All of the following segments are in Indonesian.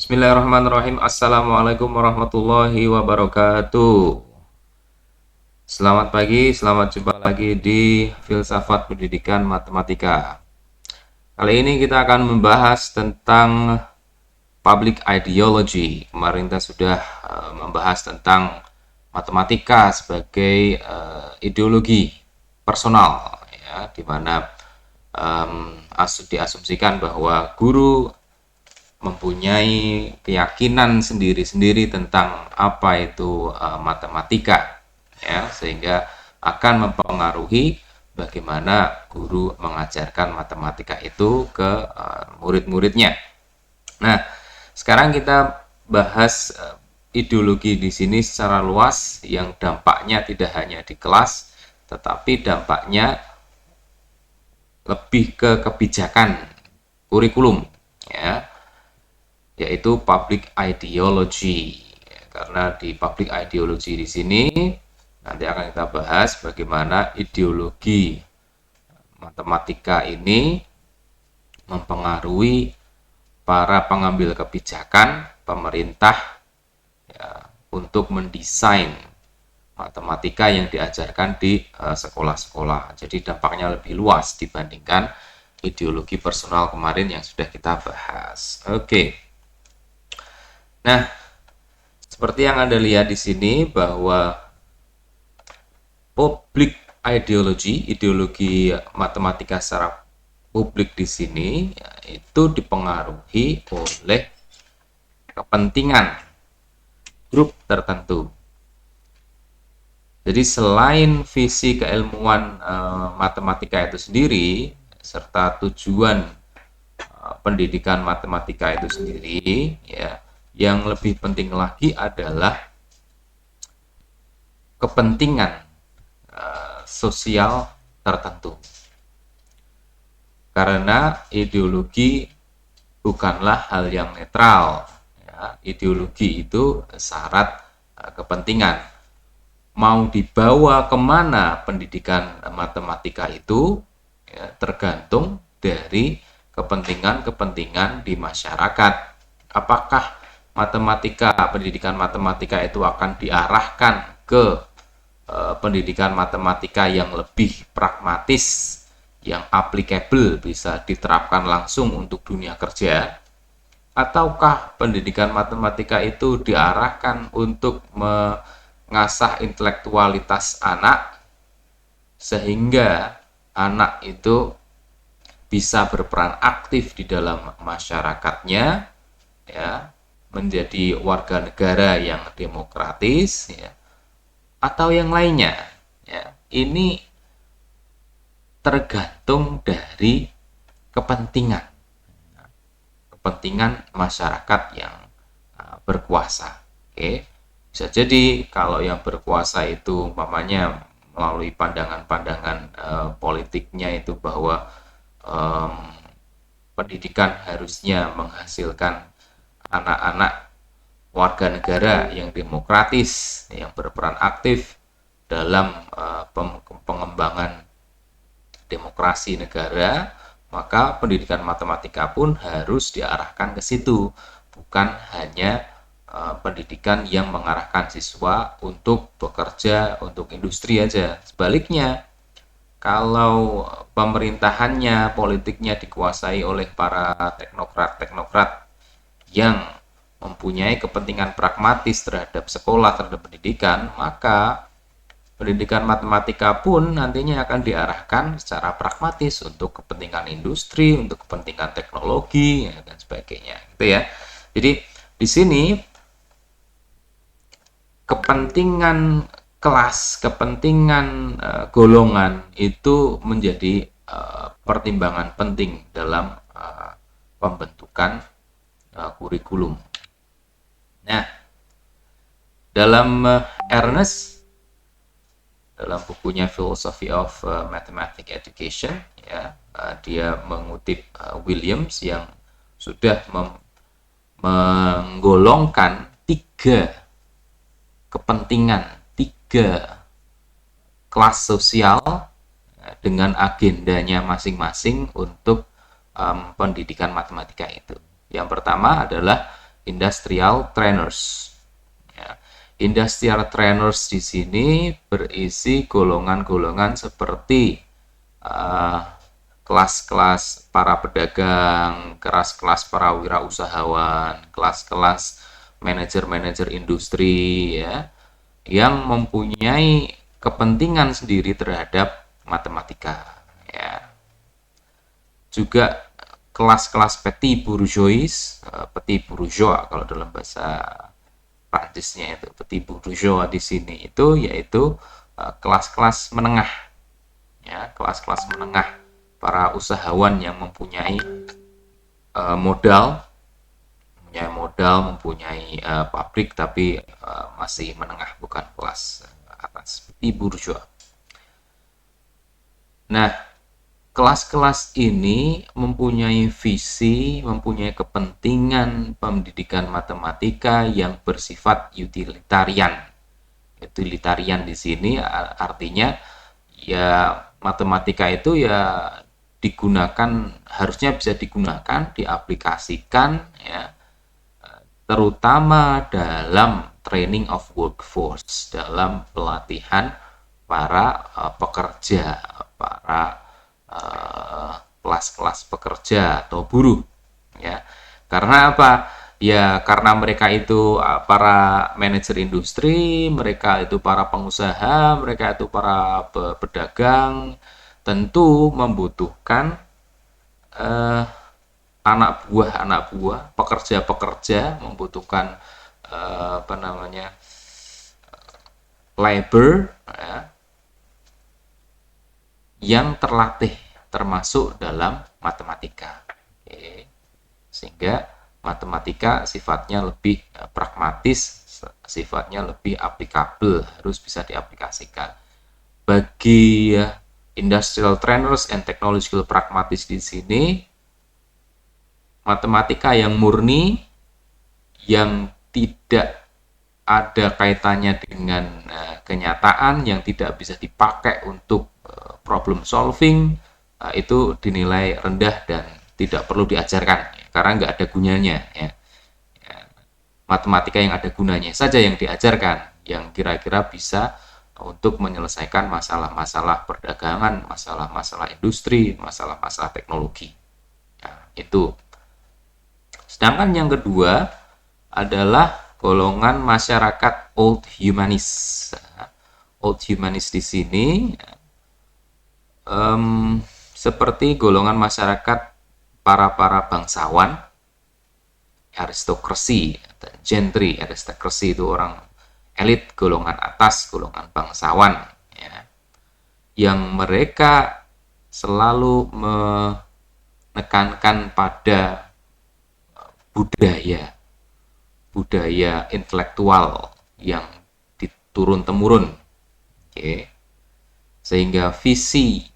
Bismillahirrahmanirrahim. Assalamualaikum warahmatullahi wabarakatuh. Selamat pagi, selamat jumpa lagi di Filsafat Pendidikan Matematika. Kali ini kita akan membahas tentang public ideology. Kemarin kita sudah membahas tentang matematika sebagai ideologi personal, ya, di mana diasumsikan bahwa guru mempunyai keyakinan sendiri-sendiri tentang apa itu matematika, ya, sehingga akan mempengaruhi bagaimana guru mengajarkan matematika itu ke murid-muridnya. Nah, sekarang kita bahas ideologi di sini secara luas yang dampaknya tidak hanya di kelas, tetapi dampaknya lebih ke kebijakan kurikulum, ya, yaitu public ideology. Karena di public ideology di sini nanti akan kita bahas bagaimana ideologi matematika ini mempengaruhi para pengambil kebijakan pemerintah, ya, untuk mendesain matematika yang diajarkan di sekolah-sekolah. Jadi dampaknya lebih luas dibandingkan ideologi personal kemarin yang sudah kita bahas. Oke. Nah, seperti yang Anda lihat di sini bahwa public ideology, ideologi matematika secara publik di sini, ya, itu dipengaruhi oleh kepentingan grup tertentu. Jadi selain visi keilmuan matematika itu sendiri serta tujuan pendidikan matematika itu sendiri, ya, yang lebih penting lagi adalah kepentingan sosial tertentu. Karena ideologi bukanlah hal yang netral, ya. Ideologi itu syarat kepentingan. Mau dibawa kemana pendidikan matematika itu, ya, tergantung dari kepentingan-kepentingan di masyarakat. Apakah pendidikan matematika itu akan diarahkan ke pendidikan matematika yang lebih pragmatis, yang applicable, bisa diterapkan langsung untuk dunia kerja, ataukah pendidikan matematika itu diarahkan untuk mengasah intelektualitas anak sehingga anak itu bisa berperan aktif di dalam masyarakatnya, ya, menjadi warga negara yang demokratis, ya, atau yang lainnya, ya. Ini tergantung dari kepentingan masyarakat yang berkuasa. Oke, bisa jadi kalau yang berkuasa itu umpamanya melalui pandangan-pandangan politiknya itu bahwa pendidikan harusnya menghasilkan anak-anak warga negara yang demokratis, yang berperan aktif dalam pengembangan demokrasi negara, maka pendidikan matematika pun harus diarahkan ke situ, bukan hanya pendidikan yang mengarahkan siswa untuk bekerja untuk industri aja. Sebaliknya, kalau pemerintahannya, politiknya dikuasai oleh para teknokrat-teknokrat yang mempunyai kepentingan pragmatis terhadap sekolah, terhadap pendidikan, maka pendidikan matematika pun nantinya akan diarahkan secara pragmatis untuk kepentingan industri, untuk kepentingan teknologi, ya, dan sebagainya, gitu ya. Jadi di sini kepentingan kelas, kepentingan golongan itu menjadi pertimbangan penting dalam pembentukan kurikulum. Nah, dalam Ernest, dalam bukunya Philosophy of Mathematics Education, ya, dia mengutip Williams yang sudah menggolongkan tiga kepentingan, tiga kelas sosial dengan agendanya masing-masing untuk pendidikan matematika itu. Yang pertama adalah industrial trainers. Ya. Industrial trainers di sini berisi golongan-golongan seperti kelas-kelas para pedagang, kelas-kelas para wirausahawan, kelas-kelas manajer-manajer industri, ya, yang mempunyai kepentingan sendiri terhadap matematika. Ya. Juga kelas-kelas petit bourgeois, petit bourgeois kalau dalam bahasa Prancisnya itu petit bourgeois di sini itu yaitu kelas-kelas menengah, ya, kelas-kelas menengah para usahawan yang mempunyai modal, mempunyai pabrik tapi masih menengah, bukan kelas atas, petit bourgeois. Nah, kelas-kelas ini mempunyai visi, mempunyai kepentingan pendidikan matematika yang bersifat utilitarian. Utilitarian di sini artinya ya matematika itu ya digunakan, harusnya bisa digunakan, diaplikasikan, ya, terutama dalam training of workforce, dalam pelatihan para pekerja, para kelas-kelas pekerja atau buruh, ya. Karena apa? Ya karena mereka itu para manajer industri, mereka itu para pengusaha, mereka itu para pedagang, tentu membutuhkan anak buah, pekerja-pekerja, membutuhkan labor, ya, yang terlatih termasuk dalam matematika. Oke. Sehingga matematika sifatnya lebih pragmatis, sifatnya lebih aplikabel, harus bisa diaplikasikan. Bagi industrial trainers and technological pragmatis di sini, matematika yang murni, yang tidak ada kaitannya dengan kenyataan, yang tidak bisa dipakai untuk problem solving, itu dinilai rendah dan tidak perlu diajarkan, karena nggak ada gunanya, ya. Matematika yang ada gunanya saja yang diajarkan, yang kira-kira bisa untuk menyelesaikan masalah-masalah perdagangan, masalah-masalah industri, masalah-masalah teknologi. Nah, itu. Sedangkan yang kedua adalah golongan masyarakat old humanis. Old humanis di sini seperti golongan masyarakat para bangsawan, aristokrasi, gentry. Aristokrasi itu orang elit, golongan atas, golongan bangsawan, ya, yang mereka selalu menekankan pada budaya intelektual yang diturun-temurun, okay. Sehingga visi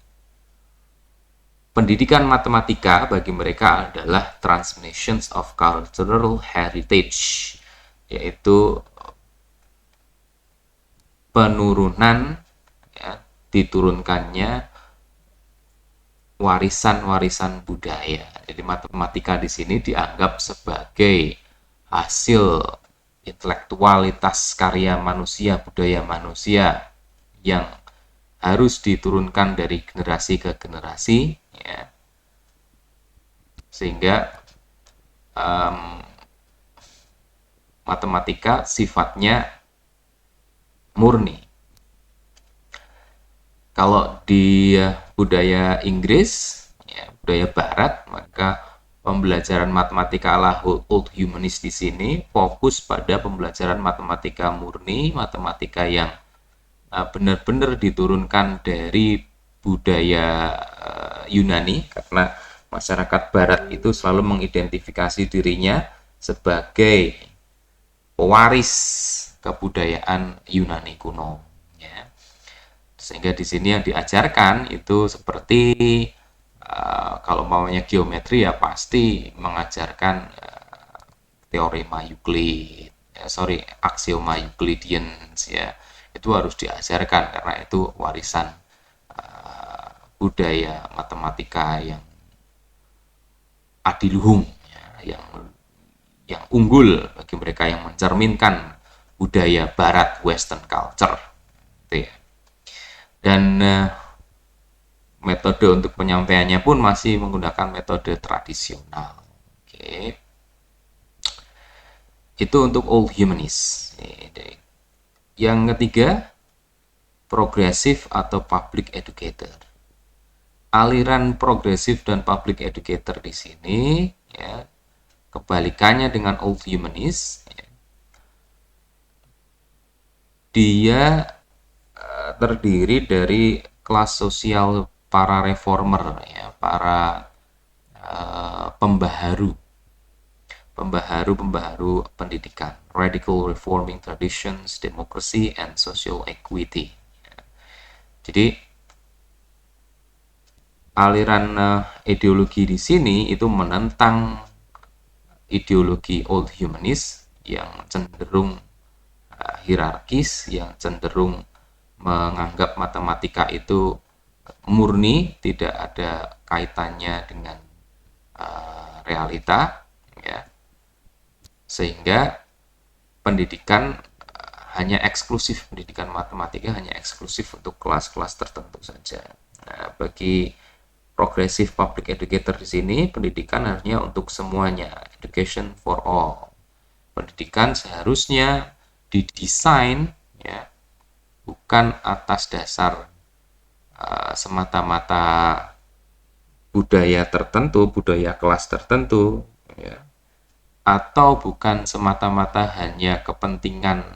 pendidikan matematika bagi mereka adalah transmissions of cultural heritage, yaitu penurunan, ya, diturunkannya warisan-warisan budaya. Jadi matematika di sini dianggap sebagai hasil intelektualitas karya manusia, budaya manusia yang harus diturunkan dari generasi ke generasi, ya. Sehingga matematika sifatnya murni. Kalau di budaya Inggris, ya, budaya Barat, maka pembelajaran matematika ala old humanist di sini fokus pada pembelajaran matematika murni, matematika yang benar-benar diturunkan dari budaya Yunani, karena masyarakat Barat itu selalu mengidentifikasi dirinya sebagai pewaris kebudayaan Yunani kuno, ya. Sehingga di sini yang diajarkan itu seperti kalau maunya geometri ya pasti mengajarkan teorema Euclid, aksioma Euclideans, ya. Itu harus diajarkan karena itu warisan budaya matematika yang adiluhung, ya, yang unggul, bagi mereka yang mencerminkan budaya barat, western culture gitu ya. Dan metode untuk penyampaiannya pun masih menggunakan metode tradisional. Oke. Itu untuk old humanist. Yang ketiga, progresif atau public educator. Aliran progresif dan public educator di sini ya, kebalikannya dengan old humanist, ya, dia terdiri dari kelas sosial para reformer ya, para pembaharu pendidikan, radical reforming traditions, democracy and social equity. Jadi aliran ideologi di sini itu menentang ideologi old humanist yang cenderung hierarkis, yang cenderung menganggap matematika itu murni, tidak ada kaitannya dengan realita, ya. Sehingga pendidikan pendidikan matematika hanya eksklusif untuk kelas-kelas tertentu saja. Nah, bagi progressive public educator di sini, pendidikan harusnya untuk semuanya, education for all. Pendidikan seharusnya didesain ya, bukan atas dasar semata-mata budaya tertentu, budaya kelas tertentu, ya, atau bukan semata-mata hanya kepentingan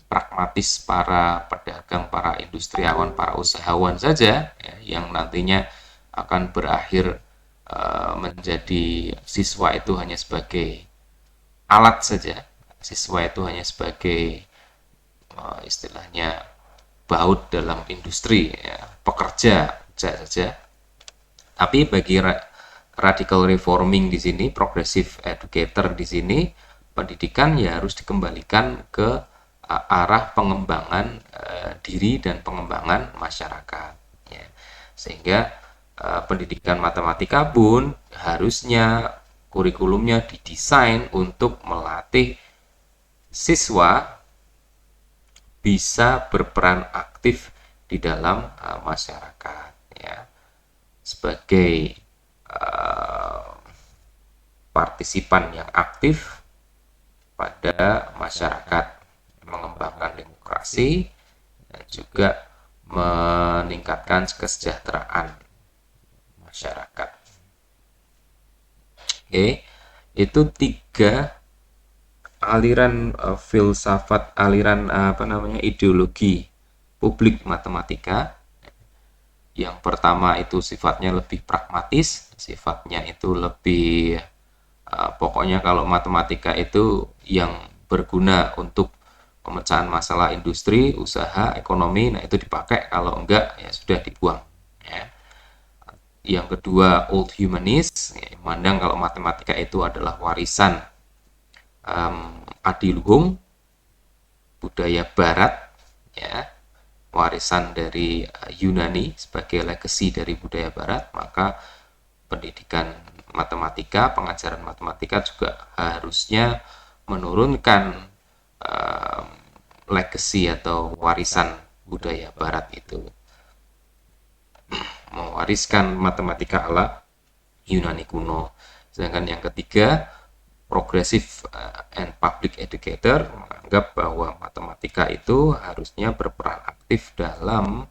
pragmatis para pedagang, para industriawan, para usahawan saja, ya, yang nantinya akan berakhir menjadi siswa itu hanya sebagai alat saja, siswa itu hanya sebagai istilahnya baut dalam industri, ya, pekerja saja. Tapi bagi radical reforming di sini, progressive educator di sini, pendidikan ya harus dikembalikan ke arah pengembangan diri dan pengembangan masyarakat. Ya. Sehingga pendidikan matematika pun harusnya kurikulumnya didesain untuk melatih siswa bisa berperan aktif di dalam masyarakat, ya, sebagai partisipan yang aktif pada masyarakat, mengembangkan demokrasi dan juga meningkatkan kesejahteraan masyarakat. Oke, itu 3 aliran filsafat, aliran ideologi publik matematika. Yang pertama itu sifatnya lebih pragmatis, sifatnya itu lebih pokoknya kalau matematika itu yang berguna untuk pemecahan masalah industri, usaha, ekonomi, nah itu dipakai, kalau enggak ya sudah dibuang. Ya. Yang kedua old humanist, ya, memandang kalau matematika itu adalah warisan adiluhung, budaya barat, ya, warisan dari Yunani sebagai legacy dari budaya barat, maka pendidikan matematika, pengajaran matematika juga harusnya menurunkan legacy atau warisan budaya barat itu, mewariskan matematika ala Yunani kuno. Sedangkan yang ketiga, progressive and public educator menganggap bahwa matematika itu harusnya berperan aktif dalam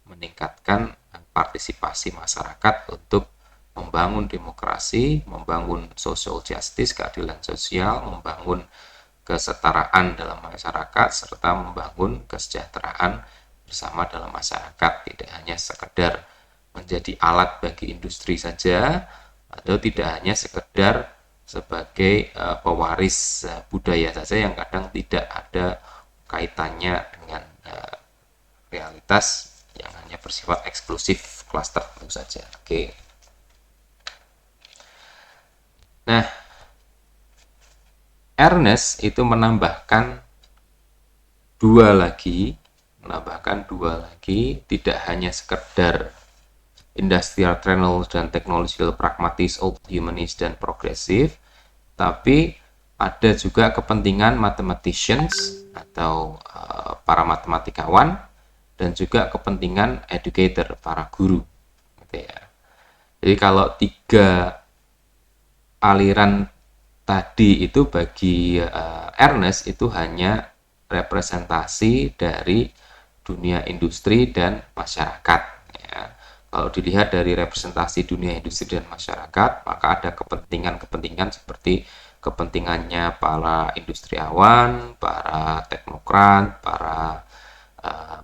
meningkatkan partisipasi masyarakat untuk membangun demokrasi, membangun social justice, keadilan sosial, membangun kesetaraan dalam masyarakat, serta membangun kesejahteraan bersama dalam masyarakat, tidak hanya sekedar menjadi alat bagi industri saja, atau tidak hanya sekedar sebagai pewaris budaya saja yang kadang tidak ada kaitannya dengan realitas, yang hanya bersifat eksklusif kelas tertentu saja. Oke. Nah, Ernest itu menambahkan dua lagi, tidak hanya sekedar industrial, dan technological, pragmatis, old humanist, dan progresif, tapi ada juga kepentingan mathematicians atau para matematikawan, dan juga kepentingan educator, para guru gitu ya. Jadi kalau tiga aliran tadi itu bagi Ernest itu hanya representasi dari dunia industri dan masyarakat ya. Kalau dilihat dari representasi dunia industri dan masyarakat, maka ada kepentingan-kepentingan seperti kepentingannya para industriawan, para teknokrat, para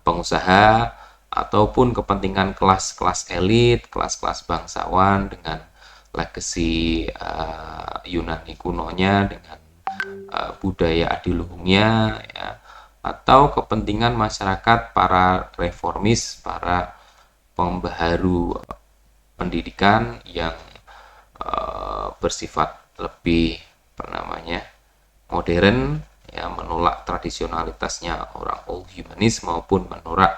pengusaha, ataupun kepentingan kelas-kelas elit, kelas-kelas bangsawan dengan legacy Yunani kunonya, dengan budaya adiluhungnya ya, atau kepentingan masyarakat para reformis, para pembaharu pendidikan yang bersifat lebih modern ya, menolak tradisionalitasnya orang old humanis maupun menolak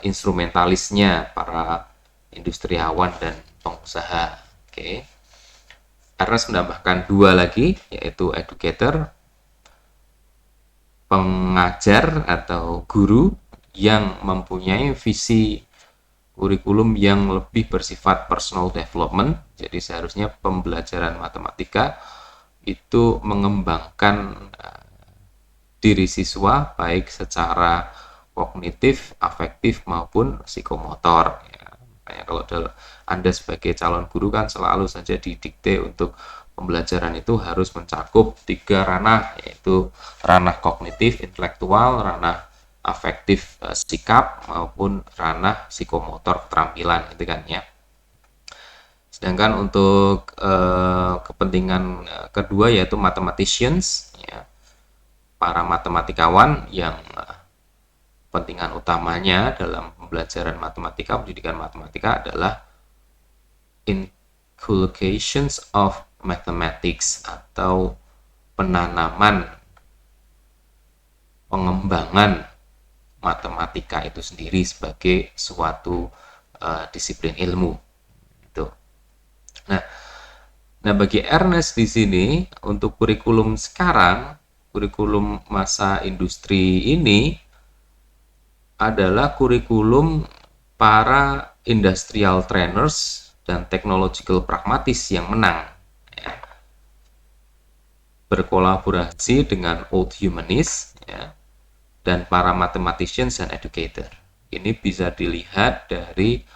instrumentalisnya para industriawan dan pengusaha. Oke. Ernest menambahkan dua lagi, yaitu educator, pengajar atau guru yang mempunyai visi kurikulum yang lebih bersifat personal development. Jadi seharusnya pembelajaran matematika itu mengembangkan diri siswa baik secara kognitif, afektif maupun psikomotor ya. Makanya kalau Anda sebagai calon guru kan selalu saja didikte untuk pembelajaran itu harus mencakup tiga ranah, yaitu ranah kognitif, intelektual, ranah afektif, sikap, maupun ranah psikomotor, keterampilan gitu kan ya. Sedangkan untuk kepentingan kedua yaitu mathematicians ya, para matematikawan yang kepentingan utamanya dalam pembelajaran matematika, pendidikan matematika adalah inculcations of mathematics atau penanaman, pengembangan matematika itu sendiri sebagai suatu disiplin ilmu. Itu. Nah, bagi Ernest di sini untuk kurikulum sekarang, kurikulum masa industri ini adalah kurikulum para industrial trainers dan technological pragmatis yang menang ya. Berkolaborasi dengan old humanists ya, dan para mathematicians dan educator. Ini bisa dilihat dari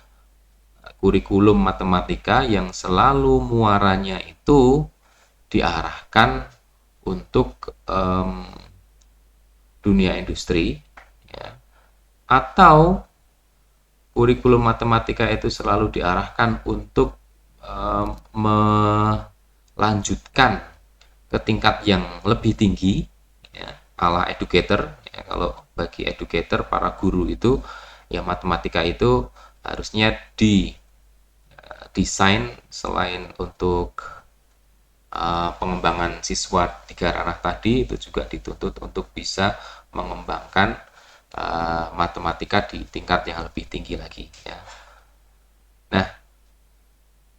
kurikulum matematika yang selalu muaranya itu diarahkan untuk dunia industri ya, atau kurikulum matematika itu selalu diarahkan untuk melanjutkan ke tingkat yang lebih tinggi ya, ala educator ya. Kalau bagi educator, para guru itu ya, matematika itu harusnya didesain selain untuk pengembangan siswa tiga ranah tadi, itu juga dituntut untuk bisa mengembangkan matematika di tingkat yang lebih tinggi lagi ya. Nah,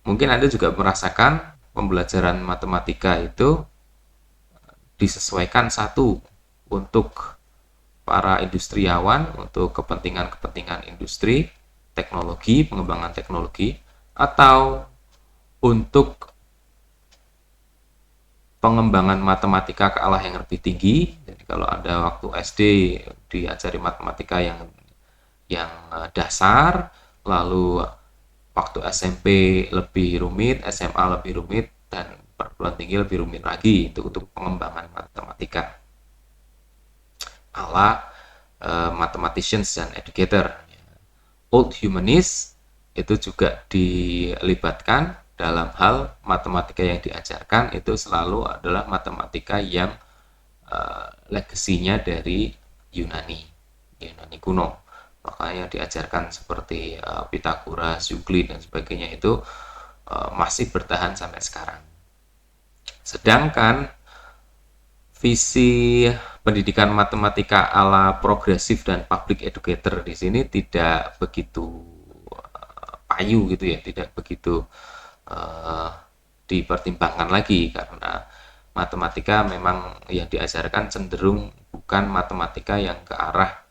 mungkin Anda juga merasakan pembelajaran matematika itu disesuaikan satu untuk para industriawan, untuk kepentingan-kepentingan industri, teknologi, pengembangan teknologi, atau untuk pengembangan matematika ke arah yang lebih tinggi. Jadi kalau ada waktu SD diajari matematika yang dasar, lalu waktu SMP lebih rumit, SMA lebih rumit, dan perguruan tinggi lebih rumit lagi, itu untuk pengembangan matematika ala mathematicians dan educator. Old humanists itu juga dilibatkan dalam hal matematika yang diajarkan itu selalu adalah matematika yang legasinya dari Yunani kuno. Makanya diajarkan seperti Pythagoras, Euclid dan sebagainya itu masih bertahan sampai sekarang. Sedangkan visi pendidikan matematika ala progresif dan public educator di sini tidak begitu payu gitu ya, tidak begitu dipertimbangkan lagi, karena matematika memang yang diajarkan cenderung bukan matematika yang ke arah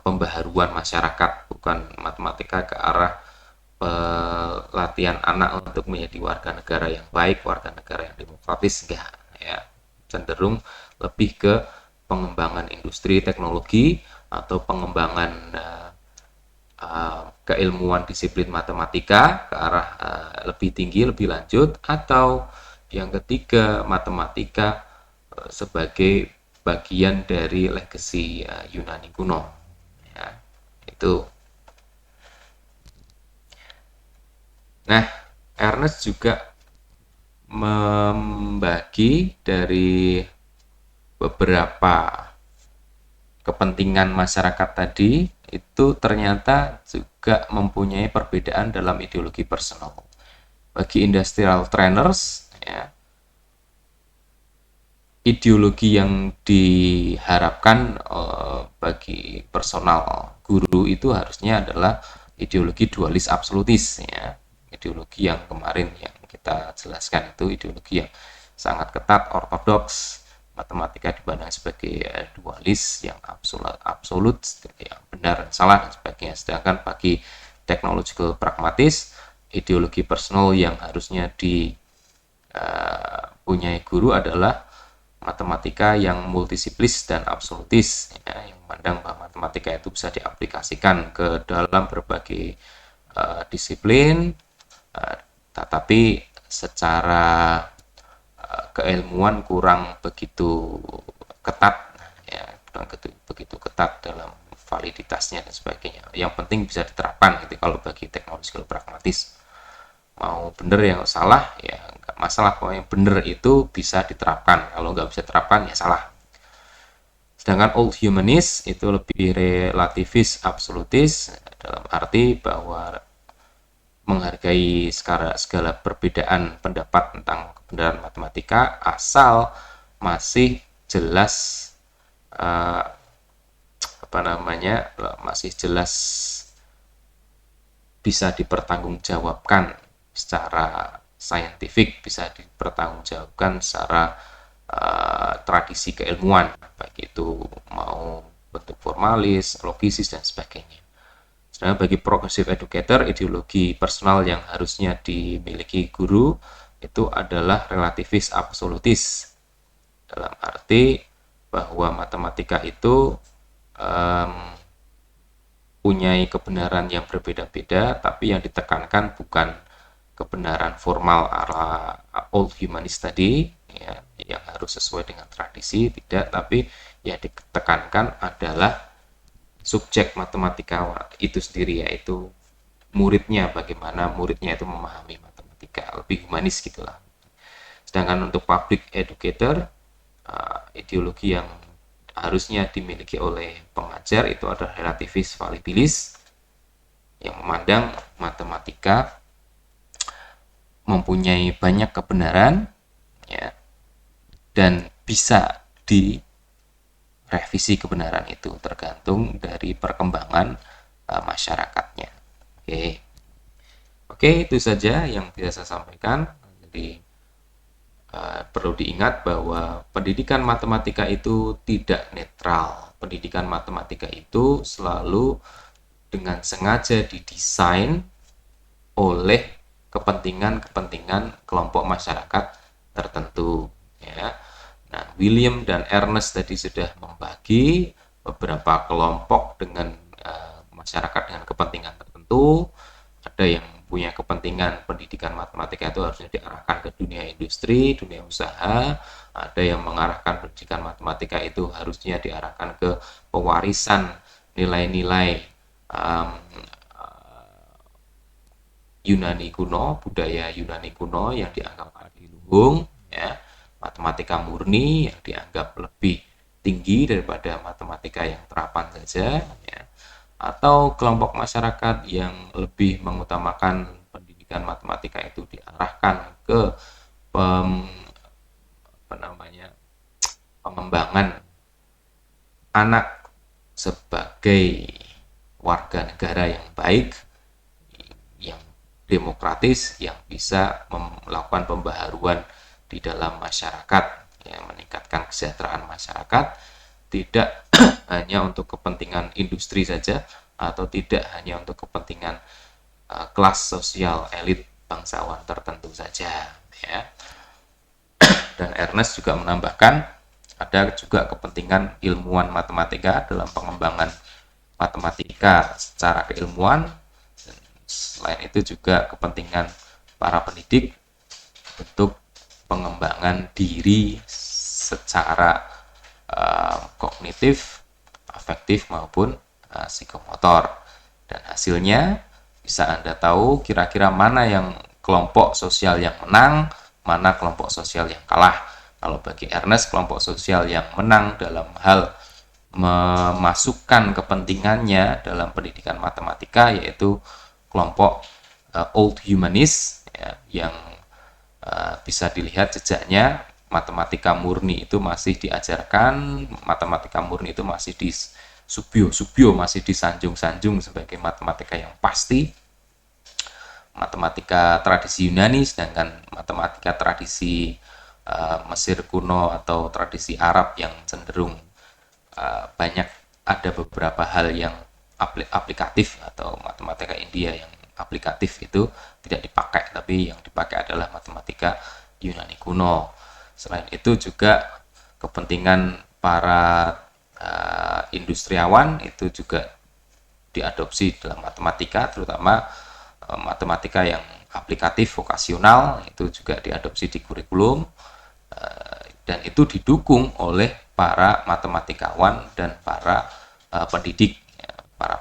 pembaharuan masyarakat, bukan matematika ke arah pelatihan anak untuk menjadi warga negara yang baik, warga negara yang demokratis, enggak ya. Cenderung lebih ke pengembangan industri teknologi atau pengembangan keilmuan disiplin matematika ke arah lebih tinggi, lebih lanjut, atau yang ketiga matematika sebagai bagian dari legacy Yunani kuno ya, itu. Nah, Ernest juga membagi dari beberapa kepentingan masyarakat tadi itu ternyata juga mempunyai perbedaan dalam ideologi personal. Bagi industrial trainers, ya, ideologi yang diharapkan bagi personal guru itu harusnya adalah ideologi dualis absolutis ya. Ideologi yang kemarin yang kita jelaskan itu ideologi yang sangat ketat, ortodoks, matematika dipandang sebagai dualis yang absolut, yang benar dan salah dan sebagainya. Sedangkan bagi technological pragmatis, ideologi personal yang harusnya dipunyai guru adalah matematika yang multisiplis dan absolutis ya, yang memandang bahwa matematika itu bisa diaplikasikan ke dalam berbagai disiplin, tetapi secara keilmuan kurang begitu ketat ya, kurang begitu ketat dalam validitasnya dan sebagainya. Yang penting bisa diterapkan gitu. Kalau bagi teknologi pragmatis, mau bener yang salah ya nggak masalah, kalau yang bener itu bisa diterapkan, kalau nggak bisa diterapkan ya salah. Sedangkan old humanist itu lebih relativis absolutis, dalam arti bahwa menghargai segala perbedaan pendapat tentang kebenaran matematika asal masih jelas masih jelas bisa dipertanggungjawabkan secara saintifik, bisa dipertanggungjawabkan secara tradisi keilmuan, baik itu mau bentuk formalis, logisis dan sebagainya. Sedangkan bagi progressive educator, ideologi personal yang harusnya dimiliki guru itu adalah relativis absolutis, dalam arti bahwa matematika itu punya kebenaran yang berbeda-beda, tapi yang ditekankan bukan kebenaran formal ala old humanist tadi ya, yang harus sesuai dengan tradisi, tidak, tapi yang ditekankan adalah subjek matematika itu sendiri, yaitu muridnya, bagaimana muridnya itu memahami matematika, lebih humanis gitulah. Sedangkan untuk public educator, ideologi yang harusnya dimiliki oleh pengajar itu adalah relativis fallibilis, yang memandang matematika mempunyai banyak kebenaran ya, dan bisa direvisi kebenaran itu tergantung dari perkembangan masyarakatnya. Oke, itu saja yang bisa saya sampaikan. Jadi perlu diingat bahwa pendidikan matematika itu tidak netral. Pendidikan matematika itu selalu dengan sengaja didesain oleh kepentingan kelompok masyarakat tertentu ya. Nah, William dan Ernest tadi sudah membagi beberapa kelompok dengan masyarakat dengan kepentingan tertentu. Ada yang punya kepentingan pendidikan matematika itu harusnya diarahkan ke dunia industri, dunia usaha. Ada yang mengarahkan pendidikan matematika itu harusnya diarahkan ke pewarisan nilai-nilai Yunani kuno, budaya Yunani kuno yang dianggap adiluhung ya. Matematika murni yang dianggap lebih tinggi daripada matematika yang terapan saja ya. Atau kelompok masyarakat yang lebih mengutamakan pendidikan matematika itu diarahkan ke pengembangan anak sebagai warga negara yang baik, yang demokratis yang bisa melakukan pembaharuan di dalam masyarakat, ya, meningkatkan kesejahteraan masyarakat, tidak hanya untuk kepentingan industri saja atau tidak hanya untuk kepentingan kelas sosial elit bangsawan tertentu saja, ya. Dan Ernest juga menambahkan ada juga kepentingan ilmuwan matematika dalam pengembangan matematika secara keilmuan. Dan selain itu juga kepentingan para pendidik untuk pengembangan diri secara kognitif, afektif maupun psikomotor. Dan hasilnya bisa Anda tahu kira-kira mana yang kelompok sosial yang menang, mana kelompok sosial yang kalah. Kalau bagi Ernest, kelompok sosial yang menang dalam hal memasukkan kepentingannya dalam pendidikan matematika yaitu kelompok old humanist, ya, yang bisa dilihat jejaknya. Matematika murni itu masih diajarkan, matematika murni itu masih di subio masih disanjung-sanjung sebagai matematika yang pasti. Matematika tradisi Yunani, sedangkan matematika tradisi Mesir kuno atau tradisi Arab yang cenderung banyak ada beberapa hal yang aplikatif, atau matematika India yang aplikatif itu tidak dipakai, tapi yang dipakai adalah matematika Yunani kuno. Selain itu juga kepentingan para industriawan itu juga diadopsi dalam matematika, terutama matematika yang aplikatif vokasional itu juga diadopsi di kurikulum, dan itu didukung oleh para matematikawan dan para pendidik, ya, para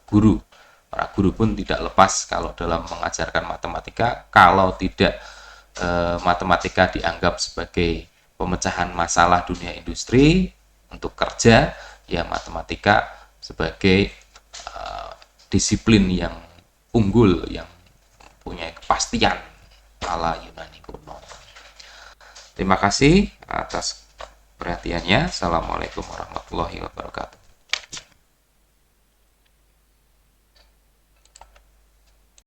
guru. Para guru pun tidak lepas kalau dalam mengajarkan matematika, kalau tidak matematika dianggap sebagai pemecahan masalah dunia industri untuk kerja, ya matematika sebagai disiplin yang unggul yang punya kepastian ala Yunani kuno. Terima kasih atas perhatiannya. Assalamualaikum warahmatullahi wabarakatuh.